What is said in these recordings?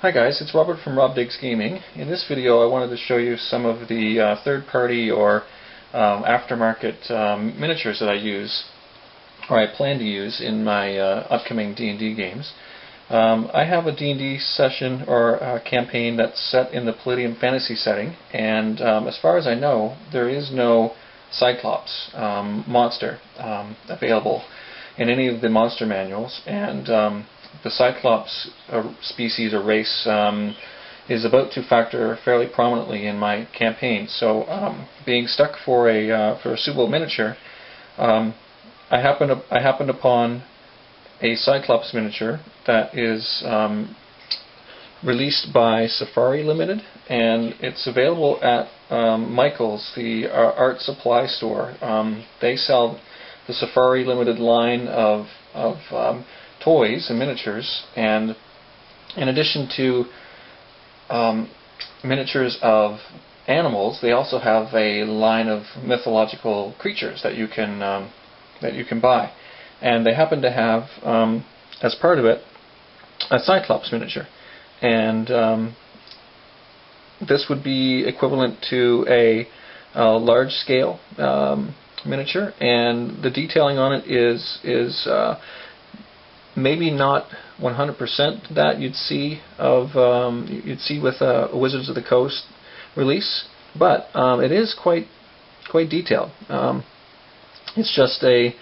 Hi guys, it's Robert from Rob Diggs Gaming. In this video I wanted to show you some of the third-party or aftermarket miniatures that I use, or I plan to use in my upcoming D&D games. I have a D&D session or campaign that's set in the Palladium Fantasy setting, and as far as I know, there is no cyclops monster available in any of the monster manuals, and the cyclops species or race is about to factor fairly prominently in my campaign. So, being stuck for a suitable miniature, I happened upon a cyclops miniature that is released by Safari Limited, and it's available at Michael's, the art supply store. They sell the Safari Limited line of toys and miniatures, and in addition to miniatures of animals, they also have a line of mythological creatures that you can buy, and they happen to have as part of it a cyclops miniature, and this would be equivalent to a large scale miniature, and the detailing on it is maybe not 100% that you'd see with a Wizards of the Coast release, but it is quite detailed. It's just a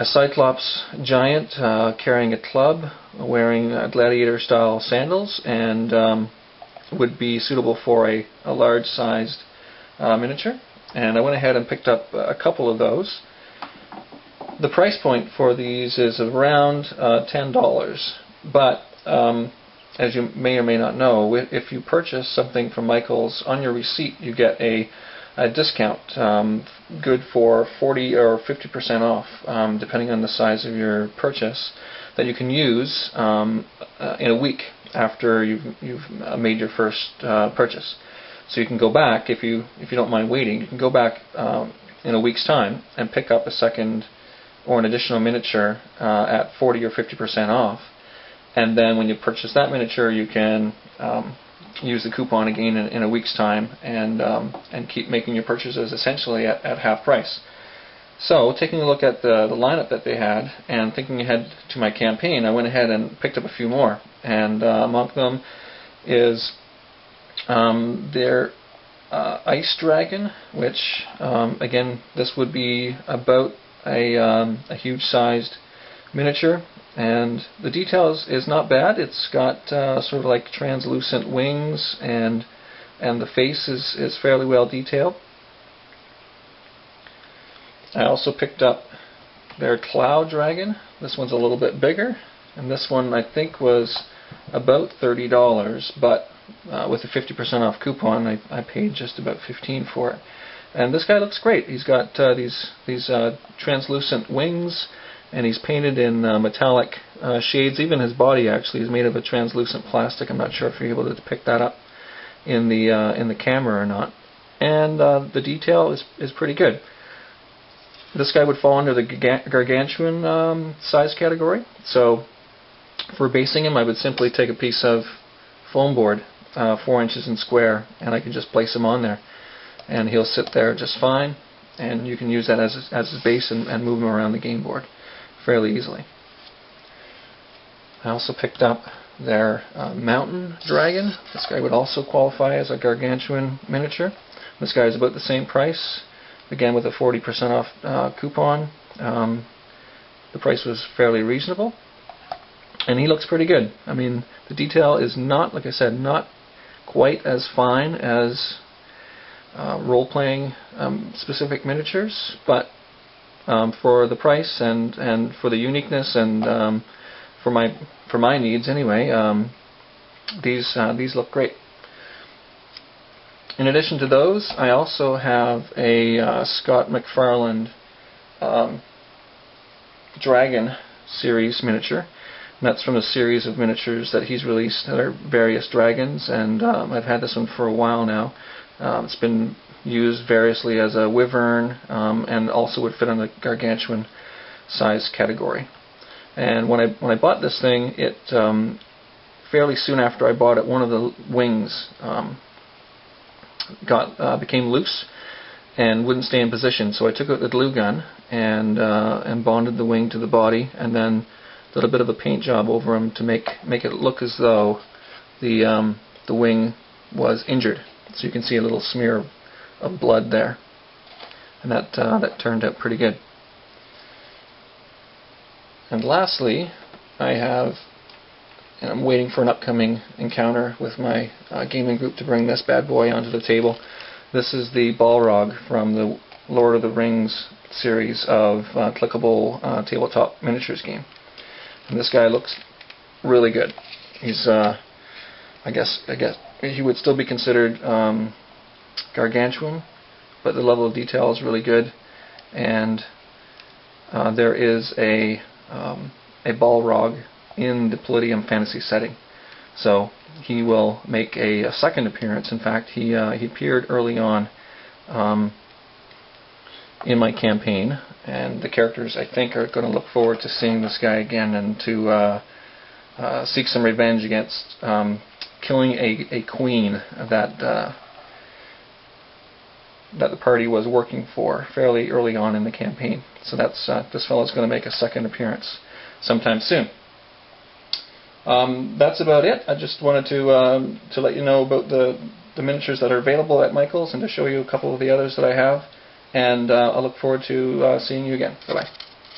cyclops giant carrying a club, wearing gladiator-style sandals, and would be suitable for a large-sized miniature. And I went ahead and picked up a couple of those. The price point for these is around $10, but as you may or may not know, if you purchase something from Michael's, on your receipt you get a discount good for 40 or 50% off, depending on the size of your purchase, that you can use in a week after you've made your first purchase. So you can go back, if you don't mind waiting, you can go back in a week's time and pick up a second or an additional miniature at 40 or 50% off, and then when you purchase that miniature, you can use the coupon again in a week's time, and keep making your purchases essentially at half price. So, taking a look at the lineup that they had, and thinking ahead to my campaign, I went ahead and picked up a few more, and among them is their Ice Dragon, which again, this would be about a huge-sized miniature, and the details is not bad. It's got sort of like translucent wings, and the face is fairly well detailed. I also picked up their Cloud Dragon. This one's a little bit bigger, and this one I think was about $30, but with a 50% off coupon, I paid just about $15 for it. And this guy looks great. He's got these translucent wings, and he's painted in metallic shades. Even his body actually is made of a translucent plastic. I'm not sure if you're able to pick that up in the camera or not. And the detail is pretty good. This guy would fall under the gargantuan size category. So for basing him, I would simply take a piece of foam board, 4 inches in square, and I can just place him on there, and he'll sit there just fine, and you can use that as his base and move him around the game board fairly easily. I also picked up their Mountain Dragon. This guy would also qualify as a gargantuan miniature. This guy is about the same price, again with a 40% off coupon. The price was fairly reasonable, and he looks pretty good. I mean, the detail is not, like I said, not quite as fine as role-playing specific miniatures, but for the price and for the uniqueness and for my needs anyway, these look great. In addition to those, I also have a Scott McFarlane Dragon series miniature. And that's from a series of miniatures that he's released that are various dragons, and I've had this one for a while now. It's been used variously as a wyvern, and also would fit on the gargantuan size category. And when I bought this thing, it fairly soon after I bought it, one of the wings became loose and wouldn't stay in position. So I took out the glue gun and bonded the wing to the body, and then did a bit of a paint job over him to make it look as though the wing was injured. So you can see a little smear of blood there, and that turned out pretty good. And lastly, I'm waiting for an upcoming encounter with my gaming group to bring this bad boy onto the table. This is the Balrog from the Lord of the Rings series of clickable tabletop miniatures game. And this guy looks really good. He's, I guess he would still be considered gargantuan, but the level of detail is really good. And there is a Balrog in the Palladium Fantasy setting, so he will make a second appearance. In fact, he appeared early on in my campaign, and the characters, I think, are going to look forward to seeing this guy again and to seek some revenge against killing a queen that the party was working for fairly early on in the campaign. So that's this fellow's going to make a second appearance sometime soon. That's about it. I just wanted to let you know about the miniatures that are available at Michael's, and to show you a couple of the others that I have. And I look forward to seeing you again. Bye-bye.